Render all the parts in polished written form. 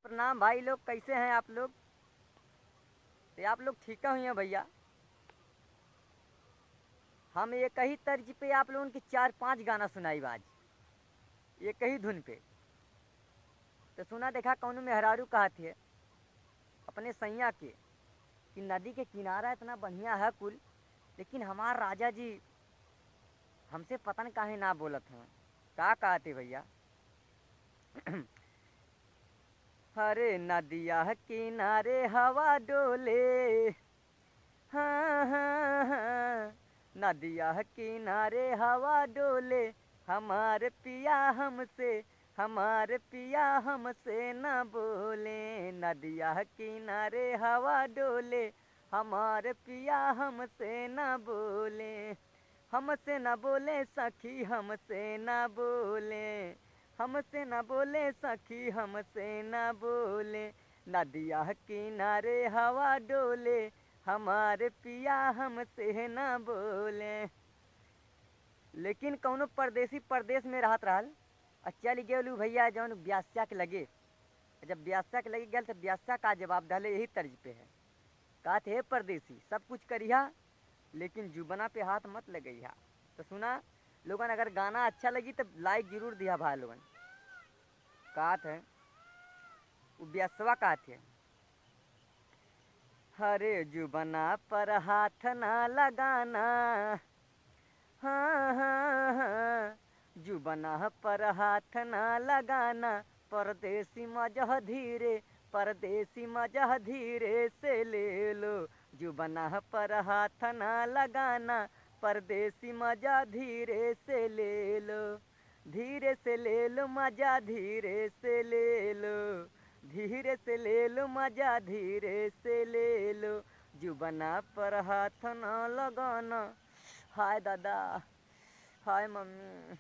प्रणाम भाई लोग, कैसे हैं आप लोग? तो आप लोग ठीक हुई हैं भैया। हम एक ही तर्ज पे आप लोगों के 4-5 गाना सुनाई आज, एक ही धुन पे। तो सुना देखा कौन मेहरारू कहा थे अपने सैया के कि नदी के किनारा इतना बढ़िया है कुल, लेकिन हमार राजा जी हमसे पता नहीं काहे ना बोलत हैं। का कहते भैया? हरे नदिया किनारे हवा डोले, हाँ हाँ हाँ, नदिया किनारे हवा डोले, हमारे पिया हमसे, हमारे पिया हमसे न बोले। नदिया किनारे हवा डोले, हमारे पिया हमसे न बोले, हमसे न बोले सखी, हमसे न बोले, हमसे न बोले सखी, हमसे न बोले। नदिया किनारे हवा डोले, हमारे पिया हमसे न बोले। लेकिन कौनो परदेसी परदेश में रहत रहल, चल गेलू भैया जौन ब्यास्या के लगे। जब ब्यास्या के लगे गल तो ब्यास्या का जवाब डाले यही तर्ज पे है। कहते हे परदेसी सब कुछ करिहा, लेकिन जुबना पे हाथ मत लगइहा। तो सुना लोगन, अगर गाना अच्छा लगी तो लाइक जरूर दिया भाई लोगन। कहत है वो ब्यासवा कहते है, हरे जुबना पर हाथ ना लगाना, हाँ हाँ हाँ, जुबना पर हाथ ना लगाना, परदेसी मजह धीरे, परदेसी मजह धीरे से ले लो। जुबना पर हाथ ना लगाना, परदेसी मजा धीरे से ले लो, धीरे से ले लो मजा धीरे से ले लो, धीरे से ले लो मजा धीरे से ले लो। जुबना पर हाथ न लगाना, हाय दादा, हाय मम्मी,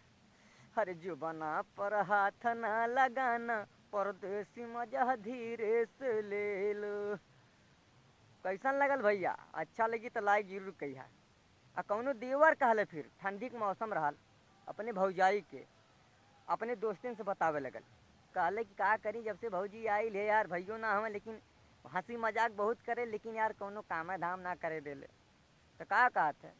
हरे जुबना पर हाथ न लगाना, परदेसी मजा धीरे से ले लो। कैसन लगल भैया? अच्छा लगी तो लाइक जरूर कहिया। आ कौनो देवर कहले फिर ठंडी के मौसम रहल, अपने भौजाई के अपने दोस्तन से बतावे लगल, कहले कि का करी जब से भौजी आई ले यार, भैयो ना हमें लेकिन हंसी मजाक बहुत करे, लेकिन यार कौनो काम धाम ना करे देले। तो का कहत है,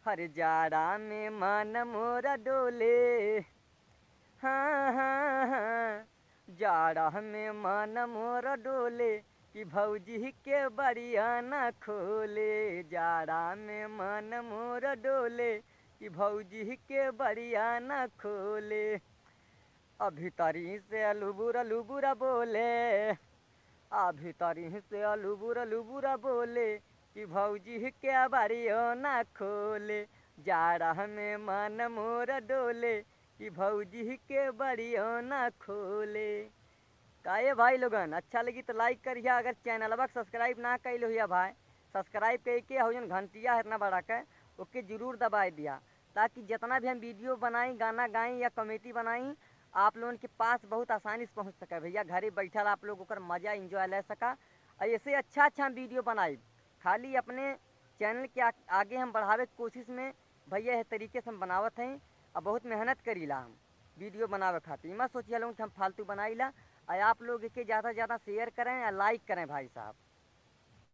हर जाड़ा में मन मोरा डोले, हाँ हाँ हाँ, जाड़ा में मन मोरा डोले, कि भौजी के बड़िया न खोले। जाड़ा में मन मोरा डोले, कि भौजी के बड़िया न खोले। अभी तरी से अलुबुरा बोले, अभी तरी से अलुबुरा बोले, कि भौजी के बड़िया न खोले। जाड़ा में मन मोरा डोले, कि भौजी के बड़िया न खोले। काहे भाई लोगन, अच्छा लगी तो लाइक करिया। अगर चैनलवा सब्सक्राइब ना कैल हुआ भाई, सब्सक्राइब करके हो जन घंटिया है इतना बड़ा के ओके जरूर दबाए दिया, ताकि जितना भी हम वीडियो बनाई, गाना गाई या कॉमेडी बनाई, आप लोगों के पास बहुत आसानी से पहुंच सके भैया। घरे बैठल आप लोग ओकर मज़ा इंजॉय ले सका। और ऐसे अच्छा हम वीडियो बनाई, खाली अपने चैनल के आगे हम बढ़ावे की कोशिश में भैया इस तरीके से हम बनावत हैं। और बहुत मेहनत करीला हम वीडियो बनावे खातिर। मत सोचिए लोग हम फालतू बनाईला। और आप लोग इसे ज़्यादा से ज़्यादा शेयर करें या लाइक करें भाई साहब।